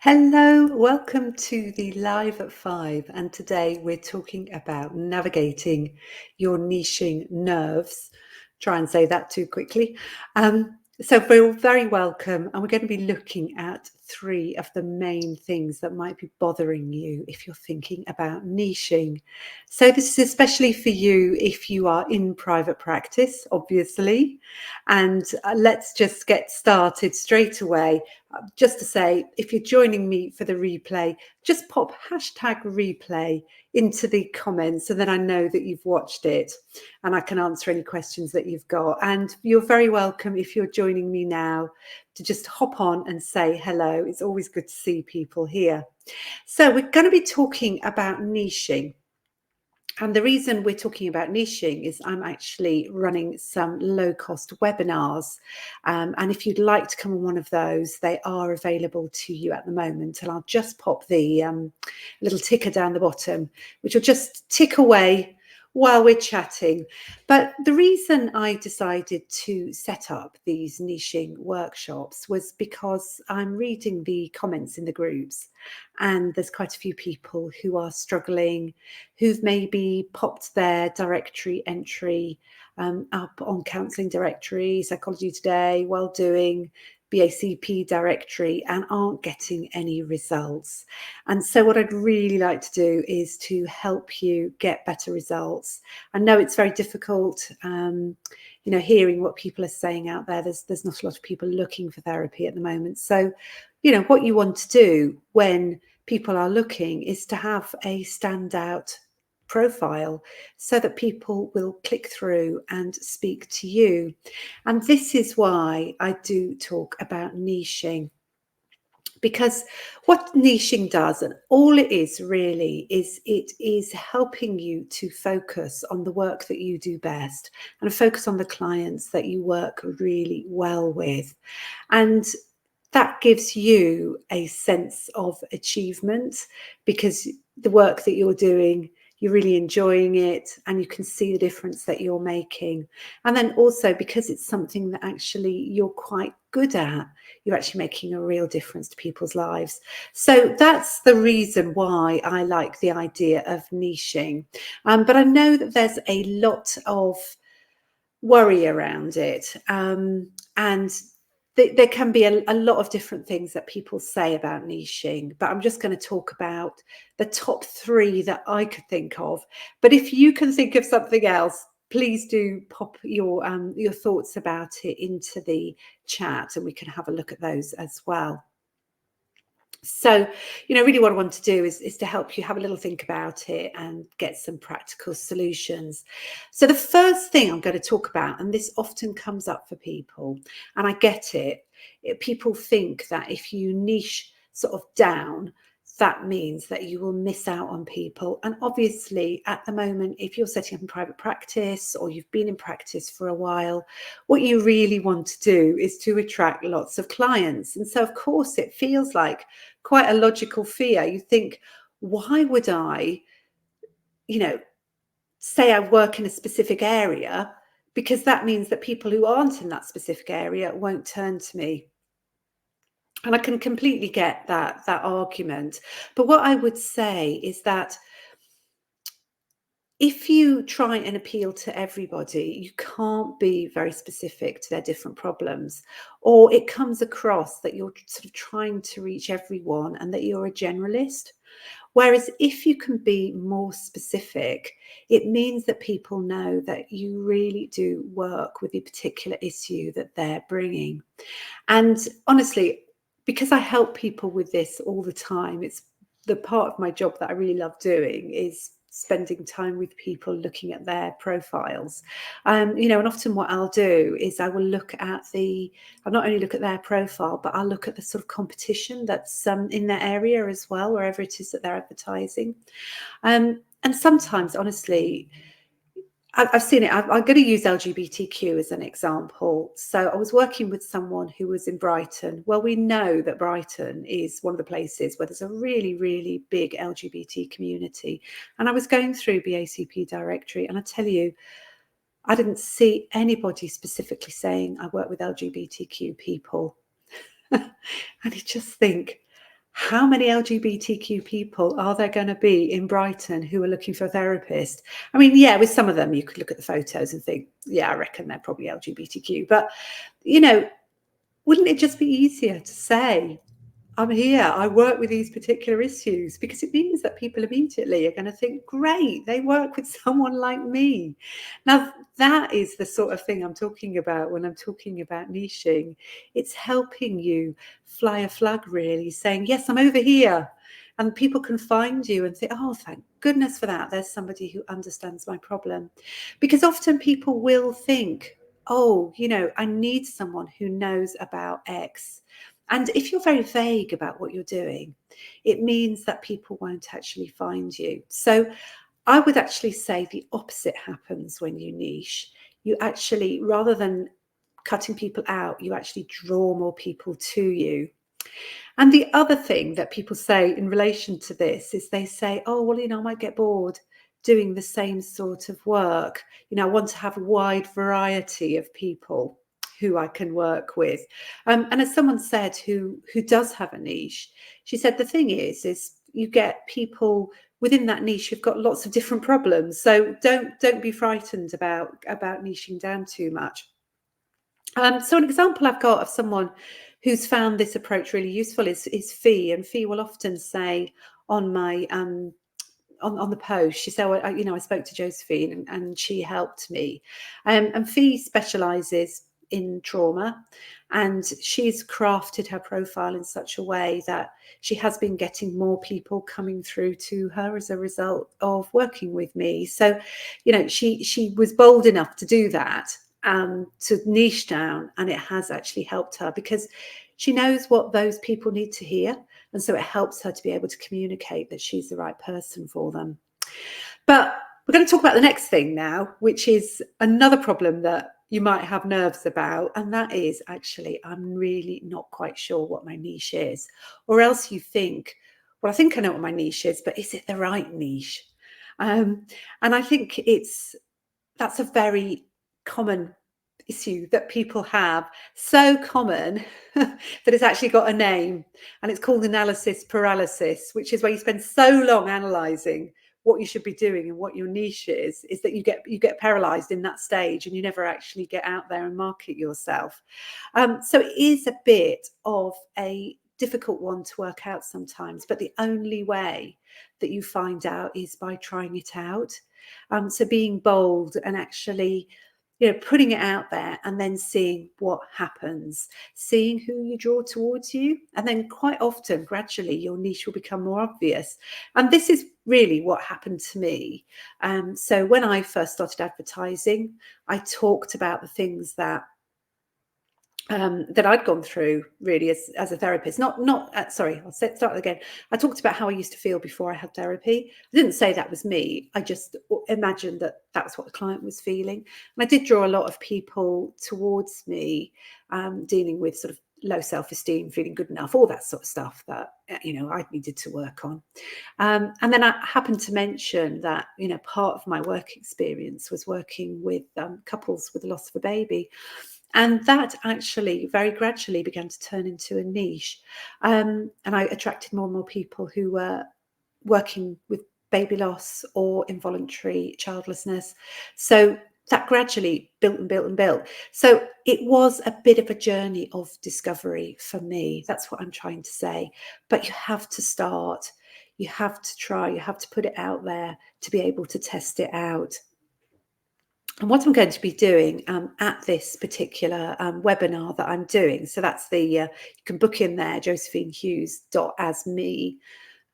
Hello, welcome to the Live at Five, and today we're talking about navigating your niching nerves. Try and say that too quickly. So we're very welcome, and we're going to be looking at three of the main things that might be bothering you if you're thinking about niching. So this is especially for you if you are in private practice, obviously. And let's just get started straight away. Just to say, if you're joining me for the replay, just pop hashtag replay into the comments, and then I know that you've watched it and I can answer any questions that you've got. And you're very welcome if you're joining me now to just hop on and say hello. It's always good to see people here. So we're going to be talking about niching. And the reason we're talking about niching is I'm actually running some low-cost webinars. And if you'd like to come on one of those, they are available to you at the moment. And I'll just pop the little ticker down the bottom, which will just tick away while we're chatting. But the reason I decided to set up these niching workshops was because I'm reading the comments in the groups, and there's quite a few people who are struggling, who've maybe popped their directory entry up on counselling directory, Psychology Today, Welldoing, BACP directory, and aren't getting any results. And so what I'd really like to do is to help you get better results. I know it's very difficult, hearing what people are saying out there. There's not a lot of people looking for therapy at the moment. So, what you want to do when people are looking is to have a standout profile so that people will click through and speak to you. And this is why I do talk about niching, because what niching does, and all it is really, is it is helping you to focus on the work that you do best and focus on the clients that you work really well with. And that gives you a sense of achievement because the work that you're doing, you're really enjoying it and you can see the difference that you're making. And then also because it's something that actually you're quite good at, you're actually making a real difference to people's lives. So that's the reason why I like the idea of niching. But I know that there's a lot of worry around it. And there can be a lot of different things that people say about niching, but I'm just going to talk about the top three that I could think of. But if you can think of something else, please do pop your thoughts about it into the chat, and we can have a look at those as well. So, really what I want to do is to help you have a little think about it and get some practical solutions. So the first thing I'm going to talk about, and this often comes up for people, and I get it, people think that if you niche sort of down, that means that you will miss out on people. And obviously at the moment, if you're setting up in private practice or you've been in practice for a while, what you really want to do is to attract lots of clients. And so of course it feels like quite a logical fear. You think, why would I, say I work in a specific area? Because that means that people who aren't in that specific area won't turn to me. And I can completely get that argument. But what I would say is that if you try and appeal to everybody, you can't be very specific to their different problems, or it comes across that you're sort of trying to reach everyone and that you're a generalist. Whereas if you can be more specific, it means that people know that you really do work with the particular issue that they're bringing. And honestly, because I help people with this all the time, it's the part of my job that I really love doing is spending time with people looking at their profiles. And often what I'll do is I'll not only look at their profile, but I'll look at the sort of competition that's in their area as well, wherever it is that they're advertising. And sometimes, honestly, I've seen it. I'm going to use LGBTQ as an example. So I was working with someone who was in Brighton. Well, we know that Brighton is one of the places where there's a really, really big LGBT community. And I was going through BACP directory, and I tell you, I didn't see anybody specifically saying I work with LGBTQ people. And you just think, how many LGBTQ people are there going to be in Brighton who are looking for a therapist? I mean, yeah, with some of them, you could look at the photos and think, yeah, I reckon they're probably LGBTQ. But, wouldn't it just be easier to say, I'm here, I work with these particular issues, because it means that people immediately are going to think, great, they work with someone like me. Now, that is the sort of thing I'm talking about when I'm talking about niching. It's helping you fly a flag, really, saying, yes, I'm over here. And people can find you and say, oh, thank goodness for that. There's somebody who understands my problem. Because often people will think, oh, I need someone who knows about X. And if you're very vague about what you're doing, it means that people won't actually find you. So I would actually say the opposite happens when you niche. You actually, rather than cutting people out, you actually draw more people to you. And the other thing that people say in relation to this is they say, oh, well, I might get bored doing the same sort of work. I want to have a wide variety of people who I can work with. And as someone said who does have a niche, she said the thing is you get people within that niche who've got lots of different problems. So don't be frightened about niching down too much. So an example I've got of someone who's found this approach really useful is Fee, and Fee will often say on my on the post, she said, well, I spoke to Josephine and she helped me. And Fee specialises in trauma, and she's crafted her profile in such a way that she has been getting more people coming through to her as a result of working with me. So, she was bold enough to do that, to niche down, and it has actually helped her because she knows what those people need to hear. And so it helps her to be able to communicate that she's the right person for them. But we're going to talk about the next thing now, which is another problem that you might have nerves about. And that is actually, I'm really not quite sure what my niche is. Or else you think, well, I think I know what my niche is, but is it the right niche? And I think that's a very common issue that people have, so common that it's actually got a name, and it's called analysis paralysis, which is where you spend so long analysing what you should be doing and what your niche is that you get paralysed in that stage and you never actually get out there and market yourself. So it is a bit of a difficult one to work out sometimes, but the only way that you find out is by trying it out. So being bold and actually putting it out there and then seeing what happens, seeing who you draw towards you. And then quite often, gradually, your niche will become more obvious. And this is really what happened to me. So when I first started advertising, I talked about the things that I'd gone through really as a therapist. Sorry, I'll start again. I talked about how I used to feel before I had therapy. I didn't say that was me. I just imagined that was what the client was feeling. And I did draw a lot of people towards me, dealing with sort of low self-esteem, feeling good enough, all that sort of stuff that, I needed to work on. And then I happened to mention that, part of my work experience was working with couples with the loss of a baby. And that actually very gradually began to turn into a niche. And I attracted more and more people who were working with baby loss or involuntary childlessness. So that gradually built and built and built. So it was a bit of a journey of discovery for me. That's what I'm trying to say. But you have to start. You have to try. You have to put it out there to be able to test it out. And what I'm going to be doing at this particular webinar that I'm doing, so that's you can book in there, josephinehughes.asme.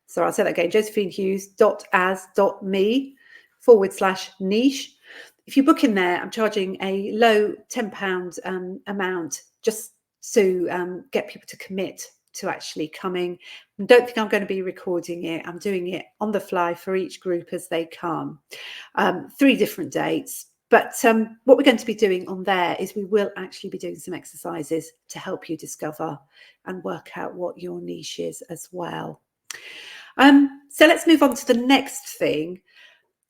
So I'll say that again, josephinehughes.as.me/niche. If you book in there, I'm charging a low £10 amount just to get people to commit to actually coming. And don't think I'm going to be recording it. I'm doing it on the fly for each group as they come. 3 different dates. But what we're going to be doing on there is we will actually be doing some exercises to help you discover and work out what your niche is as well. So let's move on to the next thing.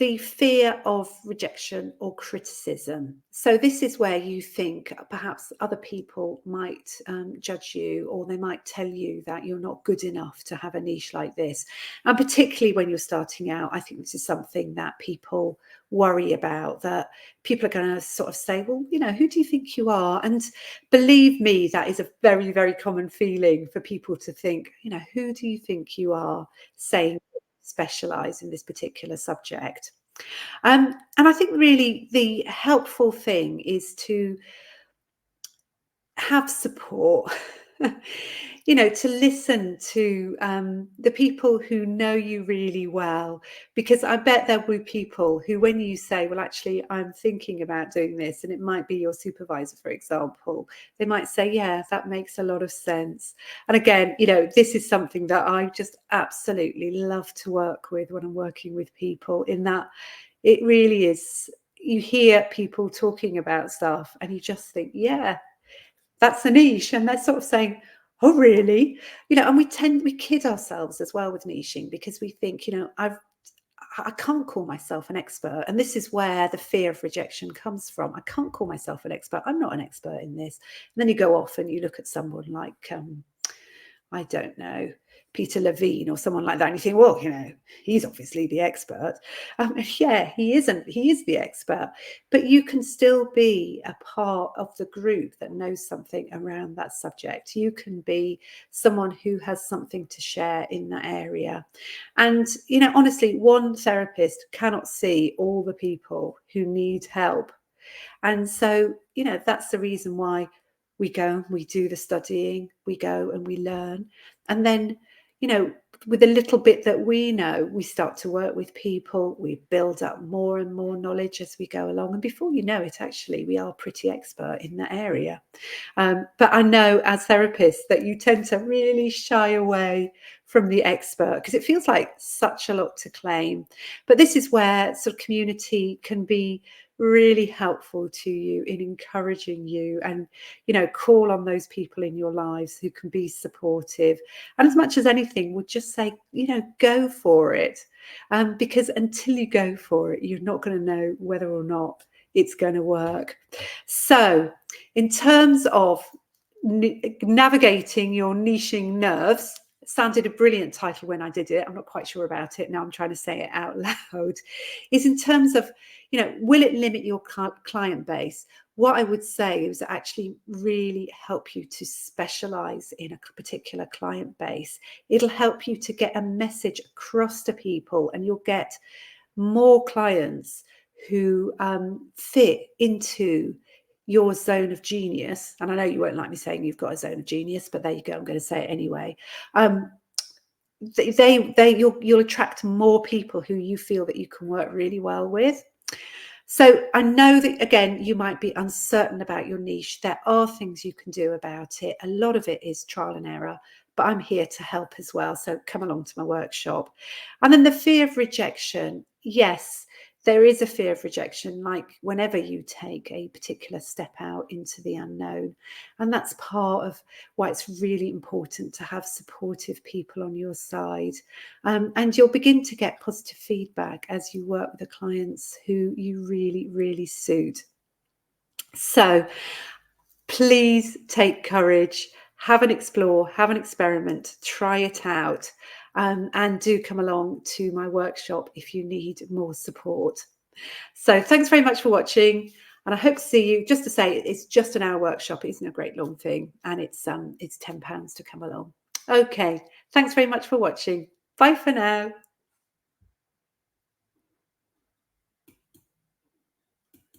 the fear of rejection or criticism. So this is where you think perhaps other people might judge you, or they might tell you that you're not good enough to have a niche like this. And particularly when you're starting out, I think this is something that people worry about, that people are going to sort of say, well, you know, who do you think you are? And believe me, that is a very, very common feeling for people to think, you know, who do you think you are saying specialize in this particular subject? And I think really the helpful thing is to have support, you know, to listen to the people who know you really well, because I bet there will be people who, when you say, well, actually, I'm thinking about doing this, and it might be your supervisor, for example, they might say, yeah, that makes a lot of sense. And again, you know, this is something that I just absolutely love to work with when I'm working with people, in that it really is, you hear people talking about stuff and you just think, yeah, that's a niche. And they're sort of saying, oh, really? You know, and we kid ourselves as well with niching, because we think, you know, I can't call myself an expert. And this is where the fear of rejection comes from. I can't call myself an expert. I'm not an expert in this. And then you go off and you look at someone like, I don't know, Peter Levine or someone like that, and you think, well, you know, he's obviously the expert. Yeah, he isn't. He is the expert, but you can still be a part of the group that knows something around that subject. You can be someone who has something to share in that area. And, you know, honestly, one therapist cannot see all the people who need help. And so, you know, that's the reason why we go and we do the studying, we go and we learn. And then, you know, with a little bit that we know, we start to work with people, we build up more and more knowledge as we go along. And before you know it, actually, we are pretty expert in that area. But I know as therapists that you tend to really shy away from the expert, because it feels like such a lot to claim. But this is where sort of community can be really helpful to you in encouraging you, and, you know, call on those people in your lives who can be supportive. And as much as anything, would just say, you know, go for it. Because until you go for it, you're not going to know whether or not it's going to work. So in terms of navigating your niching nerves, sounded a brilliant title when I did it. I'm not quite sure about it. Now I'm trying to say it out loud. Is in terms of, you know, will it limit your client base? What I would say is actually really help you to specialize in a particular client base. It'll help you to get a message across to people, and you'll get more clients who fit into your zone of genius. And I know you won't like me saying you've got a zone of genius, but there you go. I'm going to say it anyway. You'll attract more people who you feel that you can work really well with. So I know that, again, you might be uncertain about your niche. There are things you can do about it. A lot of it is trial and error, but I'm here to help as well. So come along to my workshop. And then the fear of rejection. Yes, there is a fear of rejection, like whenever you take a particular step out into the unknown. And that's part of why it's really important to have supportive people on your side. And you'll begin to get positive feedback as you work with the clients who you really, really suit. So please take courage, have an explore, have an experiment, try it out, and do come along to my workshop if you need more support. So thanks very much for watching, and I hope to see you. Just to say, it's just an hour workshop. It isn't a great long thing, and it's £10 to come along. Okay, thanks very much for watching. Bye for now.